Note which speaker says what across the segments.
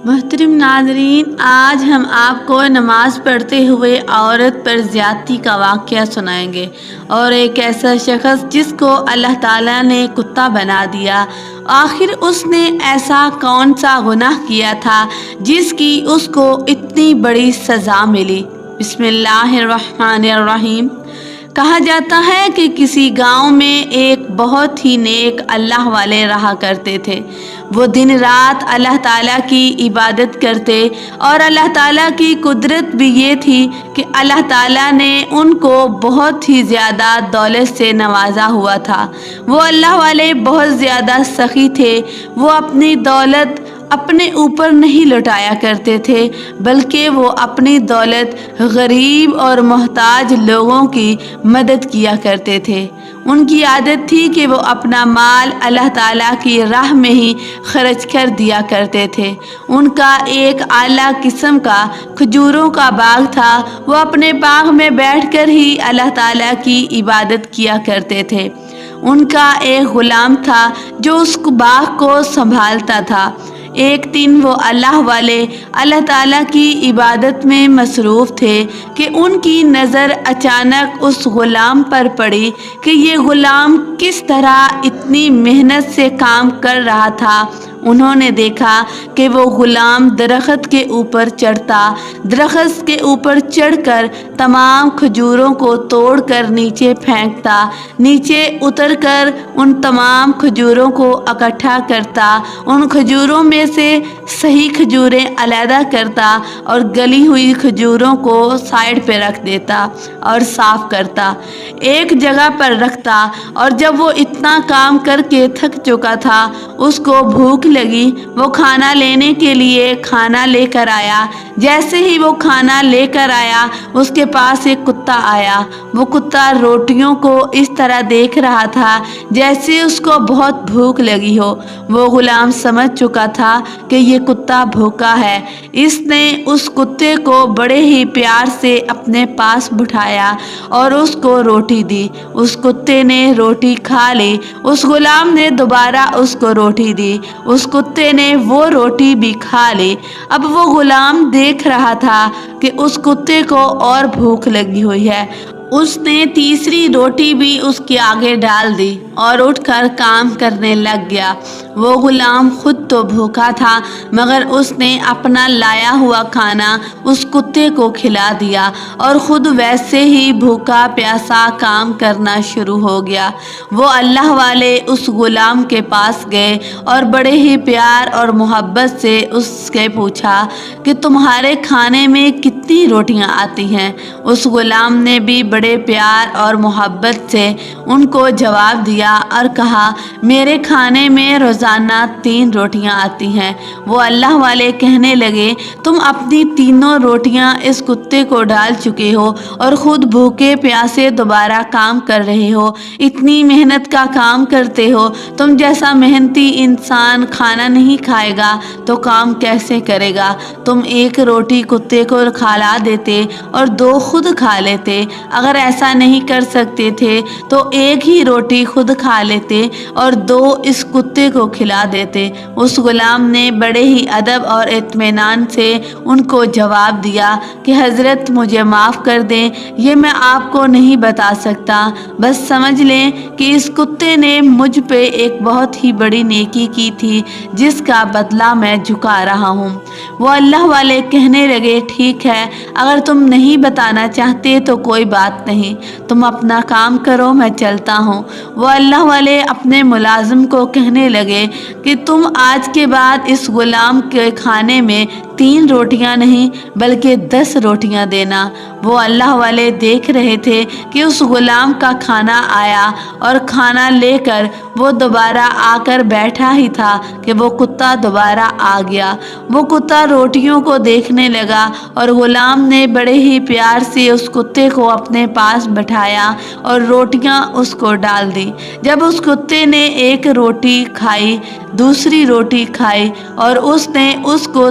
Speaker 1: محترم ناظرین، آج ہم آپ کو نماز پڑھتے ہوئے عورت پر زیادتی کا واقعہ سنائیں گے، اور ایک ایسا شخص جس کو اللہ تعالیٰ نے کتا بنا دیا، آخر اس نے ایسا کون سا گناہ کیا تھا جس کی اس کو اتنی بڑی سزا ملی۔ بسم اللہ الرحمن الرحیم۔ کہا جاتا ہے کہ کسی گاؤں میں ایک بہت ہی نیک اللہ والے رہا کرتے تھے۔ وہ دن رات اللہ تعالیٰ کی عبادت کرتے، اور اللہ تعالیٰ کی قدرت بھی یہ تھی کہ اللہ تعالیٰ نے ان کو بہت ہی زیادہ دولت سے نوازا ہوا تھا۔ وہ اللہ والے بہت زیادہ سخی تھے۔ وہ اپنی دولت اپنے اوپر نہیں لٹایا کرتے تھے، بلکہ وہ اپنی دولت غریب اور محتاج لوگوں کی مدد کیا کرتے تھے۔ ان کی عادت تھی کہ وہ اپنا مال اللہ تعالیٰ کی راہ میں ہی خرچ کر دیا کرتے تھے۔ ان کا ایک اعلیٰ قسم کا کھجوروں کا باغ تھا۔ وہ اپنے باغ میں بیٹھ کر ہی اللہ تعالیٰ کی عبادت کیا کرتے تھے۔ ان کا ایک غلام تھا جو اس باغ کو سنبھالتا تھا۔ ایک دن وہ اللہ والے اللہ تعالیٰ کی عبادت میں مصروف تھے کہ ان کی نظر اچانک اس غلام پر پڑی کہ یہ غلام کس طرح اتنی محنت سے کام کر رہا تھا۔ انہوں نے دیکھا کہ وہ غلام درخت کے اوپر چڑھتا، درخت کے اوپر چڑھ کر تمام کھجوروں کو توڑ کر نیچے پھینکتا، نیچے اتر کر ان تمام کھجوروں کو اکٹھا کرتا، ان کھجوروں میں سے صحیح کھجوریں علیحدہ کرتا اور گلی ہوئی کھجوروں کو سائڈ پہ رکھ دیتا اور صاف کرتا، ایک جگہ پر رکھتا۔ اور جب وہ اتنا کام کر کے تھک چکا تھا، اس کو بھوک لگی، وہ کھانا لینے کے لیے کھانا لے کر آیا۔ جیسے ہی وہ کھانا لے کر آیا، اس کے پاس ایک کتا آیا۔ وہ کتا روٹیوں کو اس طرح دیکھ رہا تھا جیسے اس کو بہت بھوک لگی ہو۔ وہ غلام سمجھ چکا تھا کہ یہ کتا بھوکا ہے۔ اس نے اس کتے کو بڑے ہی پیار سے اپنے پاس بٹھایا اور اس کو روٹی دی۔ اس کتے نے روٹی کھا لی۔ اس غلام نے دوبارہ اس کو روٹی دی۔ اس کتے نے وہ روٹی بھی کھا لی۔ اب وہ غلام دیکھ رہا تھا کہ اس کتے کو اور بھوک لگی ہوئی ہے۔ اس نے تیسری روٹی بھی اس کے آگے ڈال دی اور اٹھ کر کام کرنے لگ گیا۔ وہ غلام خود تو بھوکا تھا، مگر اس نے اپنا لایا ہوا کھانا اس کتے کو کھلا دیا اور خود ویسے ہی بھوکا پیاسا کام کرنا شروع ہو گیا۔ وہ اللہ والے اس غلام کے پاس گئے اور بڑے ہی پیار اور محبت سے اس سے پوچھا کہ تمہارے کھانے میں کتنی روٹیاں آتی ہیں؟ اس غلام نے بھی بڑے پیار اور محبت سے ان کو جواب دیا اور کہا، میرے کھانے میں روزانہ 3 روٹیاں آتی ہیں۔ وہ اللہ والے کہنے لگے، تم اپنی تینوں روٹیاں اس کتے کو ڈال چکے ہو اور خود بھوکے پیاسے دوبارہ کام کر رہے ہو، اتنی محنت کا کام کرتے ہو۔ تم جیسا محنتی انسان کھانا نہیں کھائے گا تو کام کیسے کرے گا؟ تم 1 روٹی کتے کو کھلا دیتے اور 2 خود کھا لیتے۔ اگر ایسا نہیں کر سکتے تھے تو 1 ہی روٹی خود کھا لیتے اور 2 اس کتے کو کھلا دیتے۔ اس غلام نے بڑے ہی ادب اور اطمینان سے ان کو جواب دیا کہ حضرت مجھے معاف کر دیں، یہ میں آپ کو نہیں بتا سکتا، بس سمجھ لیں کہ اس کتے نے مجھ پہ ایک بہت ہی بڑی نیکی کی تھی جس کا بدلہ میں چکا رہا ہوں۔ وہ اللہ والے کہنے لگے، ٹھیک ہے، اگر تم نہیں بتانا چاہتے تو کوئی بات نہیں، تم اپنا کام کرو، میں چلتا ہوں۔ وہ اللہ والے اپنے ملازم کو کہنے لگے کہ تم آج کے بعد اس غلام کے کھانے میں 3 روٹیاں نہیں بلکہ 10 روٹیاں دینا۔ وہ اللہ والے دیکھ رہے تھے کہ اس غلام کا کھانا آیا اور کھانا لے کر وہ دوبارہ آ کر بیٹھا ہی تھا کہ وہ کتا دوبارہ آ گیا۔ وہ کتا روٹیوں کو دیکھنے لگا اور غلام نے بڑے ہی پیار سے اس کتے کو اپنے پاس بٹھایا اور روٹیاں اس کو ڈال دی۔ جب اس کتے نے 1 روٹی کھائی، دوسری روٹی کھائی اور اس نے اس کو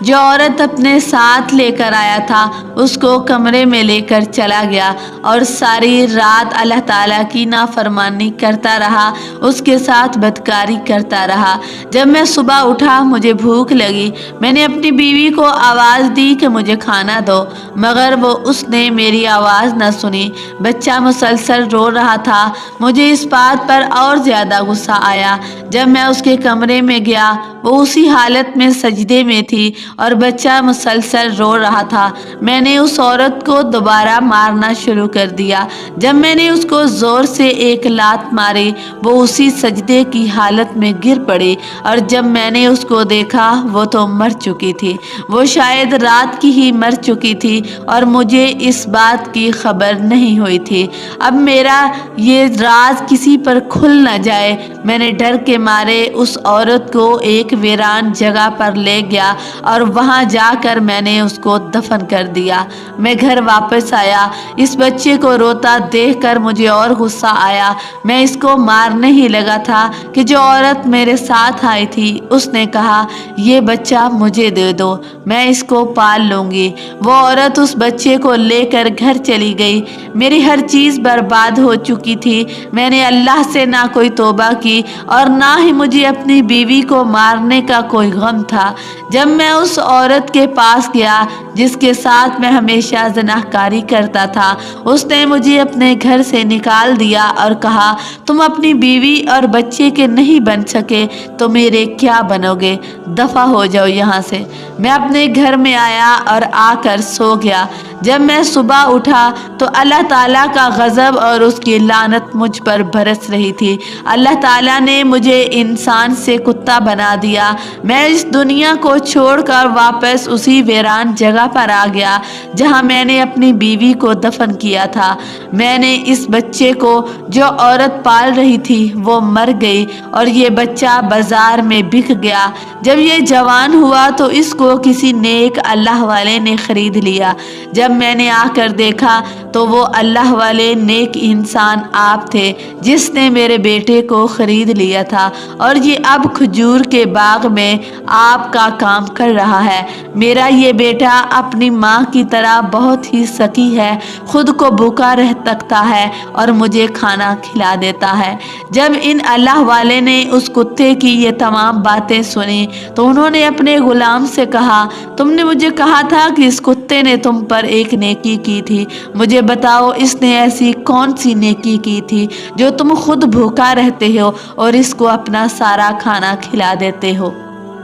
Speaker 1: جو عورت اپنے ساتھ لے کر آیا تھا اس کو کمرے میں لے کر چلا گیا اور ساری رات اللہ تعالیٰ کی نافرمانی کرتا رہا، اس کے ساتھ بدکاری کرتا رہا۔ جب میں صبح اٹھا مجھے بھوک لگی، میں نے اپنی بیوی کو آواز دی کہ مجھے کھانا دو، مگر اس نے میری آواز نہ سنی۔ بچہ مسلسل رو رہا تھا۔ مجھے اس بات پر اور زیادہ غصہ آیا۔ جب میں اس کے کمرے میں گیا وہ اسی حالت میں سجدے میں تھی اور بچہ مسلسل رو رہا تھا۔ میں نے اس عورت کو دوبارہ مارنا شروع کر دیا۔ جب میں نے اس کو زور سے ایک لات ماری وہ اسی سجدے کی حالت میں گر پڑی اور جب میں نے اس کو دیکھا وہ تو مر چکی تھی۔ وہ شاید رات کی ہی مر چکی تھی اور مجھے اس بات کی خبر نہیں ہوئی تھی۔ اب میرا یہ راز کسی پر کھل نہ جائے، میں نے ڈر کے مارے اس عورت کو ایک ویران جگہ پر لے گیا اور وہاں جا کر میں نے اس کو دفن کر دیا۔ میں گھر واپس آیا، اس بچے کو روتا دیکھ کر مجھے اور غصہ آیا۔ میں اس کو مارنے ہی لگا تھا کہ جو عورت میرے ساتھ آئی تھی اس نے کہا یہ بچہ مجھے دے دو، میں اس کو پال لوں گی۔ وہ عورت اس بچے کو لے کر گھر چلی گئی۔ میری ہر چیز برباد ہو چکی تھی۔ میں نے اللہ سے نہ کوئی توبہ کی اور نہ ہی مجھے اپنی بیوی کو مارنے کا کوئی غم تھا۔ جب میں اس عورت کے پاس گیا جس کے ساتھ میں ہمیشہ زناکاری کرتا تھا، اس نے مجھے اپنے گھر سے نکال دیا اور کہا تم اپنی بیوی اور بچے کے نہیں بن سکے تو میرے کیا بنو گے؟ دفع ہو جاؤ یہاں سے۔ میں اپنے گھر میں آیا اور آ کر سو گیا۔ جب میں صبح اٹھا تو اللہ تعالیٰ کا غضب اور اس کی لعنت مجھ پر برس رہی تھی۔ اللہ تعالیٰ نے مجھے انسان سے کتا بنا دیا۔ میں اس دنیا کو چھوڑ کر واپس اسی ویران جگہ پر آ گیا جہاں میں نے اپنی بیوی کو دفن کیا تھا۔ میں نے اس بچے کو جو عورت پال رہی تھی وہ مر گئی اور یہ بچہ بازار میں بک گیا۔ جب یہ جوان ہوا تو اس کو کسی نیک اللہ والے نے خرید لیا۔ جب میں نے آ کر دیکھا تو وہ اللہ والے نیک انسان آپ تھے جس نے میرے بیٹے کو خرید لیا تھا اور یہ اب کھجور کے باغ میں آپ کا کام کر رہا ہے۔ میرا یہ بیٹا اپنی ماں کی طرح بہت ہی سخی ہے، خود کو بھوکا رہ سکتا ہے اور مجھے کھانا کھلا دیتا ہے۔ جب ان اللہ والے نے اس کتے کی یہ تمام باتیں سنی تو انہوں نے اپنے غلام سے کہا تم نے مجھے کہا تھا کہ اس کتے نے تم پر ایک نیکی کی تھی، مجھے بتاؤ اس نے ایسی کون سی نیکی کی تھی جو تم خود بھوکا رہتے ہو اور اس کو اپنا سارا کھانا کھلا دیتے ہو؟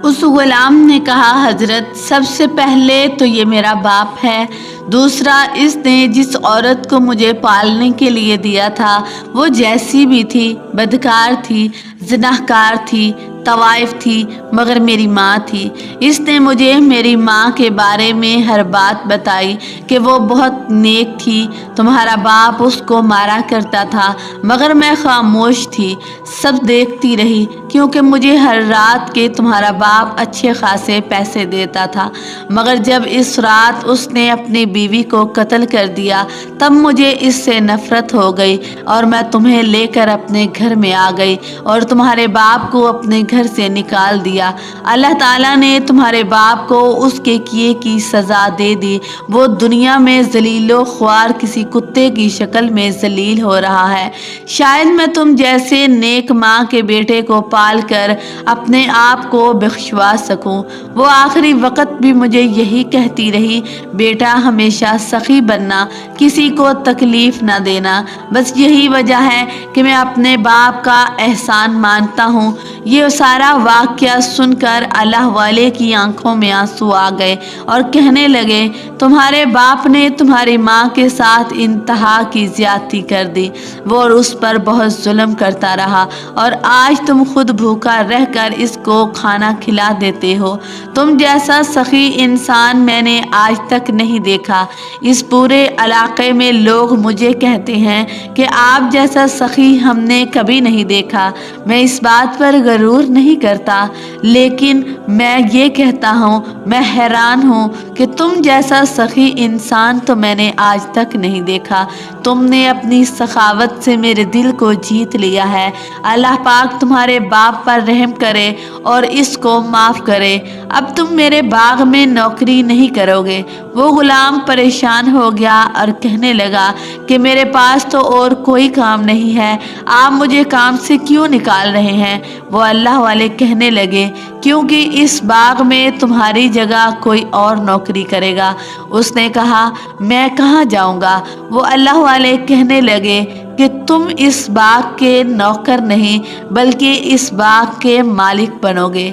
Speaker 1: اس غلام نے کہا حضرت سب سے پہلے تو یہ میرا باپ ہے، دوسرا اس نے جس عورت کو مجھے پالنے کے لیے دیا تھا وہ جیسی بھی تھی، بدکار تھی، زناکار تھی، طوائف تھی، مگر میری ماں تھی۔ اس نے مجھے میری ماں کے بارے میں ہر بات بتائی کہ وہ بہت نیک تھی، تمہارا باپ اس کو مارا کرتا تھا مگر میں خاموش تھی، سب دیکھتی رہی کیونکہ مجھے ہر رات کے تمہارا باپ اچھے خاصے پیسے دیتا تھا، مگر جب اس رات اس نے اپنی بیوی کو قتل کر دیا تب مجھے اس سے نفرت ہو گئی اور میں تمہیں لے کر اپنے گھر میں آ گئی اور تمہارے باپ کو اپنے گھر سے نکال دیا۔ اللہ تعالیٰ نے تمہارے باپ کو اس کے کیے کی سزا دے دی، وہ دنیا میں ذلیل و خوار کسی کتے کی شکل میں ذلیل ہو رہا ہے۔ شاید میں تم جیسے نیک ماں کے بیٹے کو پال کر اپنے آپ کو بخشوا سکوں۔ وہ آخری وقت بھی مجھے یہی کہتی رہی بیٹا ہمیشہ سخی بننا، کسی کو تکلیف نہ دینا، بس یہی وجہ ہے کہ میں اپنے باپ کا احسان مانتا ہوں۔ یہ سارا واقعہ سن کر اللہ والے کی آنکھوں میں آنسو آ گئے اور کہنے لگے تمہارے باپ نے تمہاری ماں کے ساتھ انتہا کی زیادتی کر دی، وہ اس پر بہت ظلم کرتا رہا اور آج تم خود بھوکا رہ کر اس کو کھانا کھلا دیتے ہو۔ تم جیسا سخی انسان میں نے آج تک نہیں دیکھا۔ اس پورے علاقے میں لوگ مجھے کہتے ہیں کہ آپ جیسا سخی ہم نے کبھی نہیں دیکھا۔ میں اس بات پر غرور نہیں کرتا، لیکن میں یہ کہتا ہوں میں حیران ہوں کہ تم جیسا سخی انسان تو میں نے آج تک نہیں دیکھا۔ تم نے اپنی سخاوت سے میرے دل کو جیت لیا ہے۔ اللہ پاک تمہارے باپ پر رحم کرے اور اس کو معاف کرے۔ اب تم میرے باغ میں نوکری نہیں کرو گے۔ وہ غلام پریشان ہو گیا اور کہنے لگا کہ میرے پاس تو اور کوئی کام نہیں ہے، آپ مجھے کام سے کیوں نکال رہے ہیں؟ وہ اللہ والے کہنے لگے کیونکہ اس باغ میں تمہاری جگہ کوئی اور نوکری کرے گا۔ اس نے کہا میں کہاں جاؤں گا؟ وہ اللہ والے کہنے لگے کہ تم اس باغ کے نوکر نہیں بلکہ اس باغ کے مالک بنو گے۔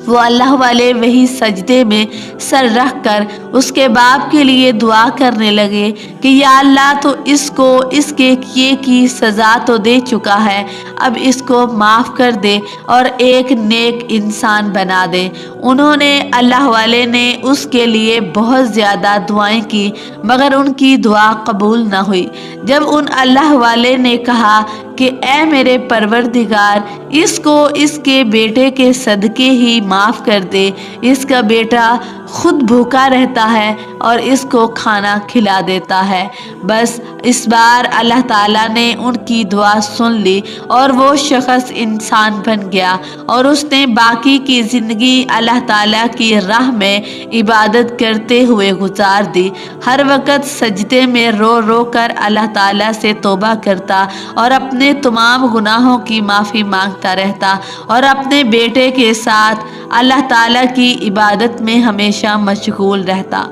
Speaker 1: وہ اللہ والے وہی سجدے میں سر رکھ کر اس کے باپ کے لیے دعا کرنے لگے کہ یا اللہ تو اس کو اس کے کیے کی سزا تو دے چکا ہے، اب اس کو معاف کر دے اور ایک نیک انسان بنا دے۔ انہوں نے اللہ والے نے اس کے لیے بہت زیادہ دعائیں کی مگر ان کی دعا قبول نہ ہوئی۔ جب ان اللہ والے نے کہا کہ اے میرے پروردگار اس کو اس کے بیٹے کے صدقے ہی معاف کر دے، اس کا بیٹا خود بھوکا رہتا ہے اور اس کو کھانا کھلا دیتا ہے، بس اس بار اللہ تعالیٰ نے ان کی دعا سن لی اور وہ شخص انسان بن گیا اور اس نے باقی کی زندگی اللہ تعالیٰ کی راہ میں عبادت کرتے ہوئے گزار دی۔ ہر وقت سجدے میں رو رو کر اللہ تعالیٰ سے توبہ کرتا اور اپنے تمام گناہوں کی معافی مانگتا رہتا اور اپنے بیٹے کے ساتھ اللہ تعالیٰ کی عبادت میں ہمیشہ مشغول رہتا۔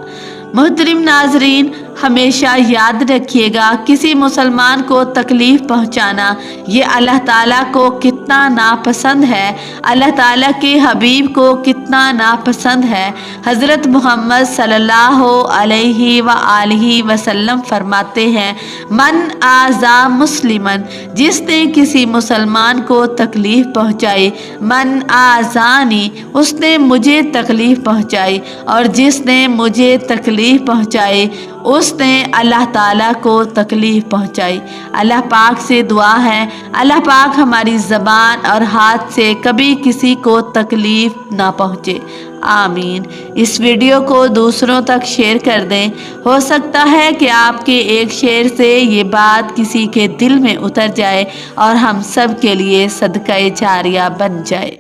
Speaker 1: محترم ناظرین، ہمیشہ یاد رکھیے گا کسی مسلمان کو تکلیف پہنچانا یہ اللہ تعالیٰ کو کتنا ناپسند ہے، اللہ تعالیٰ کے حبیب کو کتنا ناپسند ہے۔ حضرت محمد صلی اللہ علیہ وآلہ وسلم فرماتے ہیں من آذا مسلمن، جس نے کسی مسلمان کو تکلیف پہنچائی، من آذانی، اس نے مجھے تکلیف پہنچائی، اور جس نے مجھے تکلیف پہنچائی اس نے اللہ تعالیٰ کو تکلیف پہنچائی۔ اللہ پاک سے دعا ہے اللہ پاک ہماری زبان اور ہاتھ سے کبھی کسی کو تکلیف نہ پہنچے، آمین۔ اس ویڈیو کو دوسروں تک شیئر کر دیں، ہو سکتا ہے کہ آپ کے ایک شیئر سے یہ بات کسی کے دل میں اتر جائے اور ہم سب کے لیے صدقہ جاریہ بن جائے۔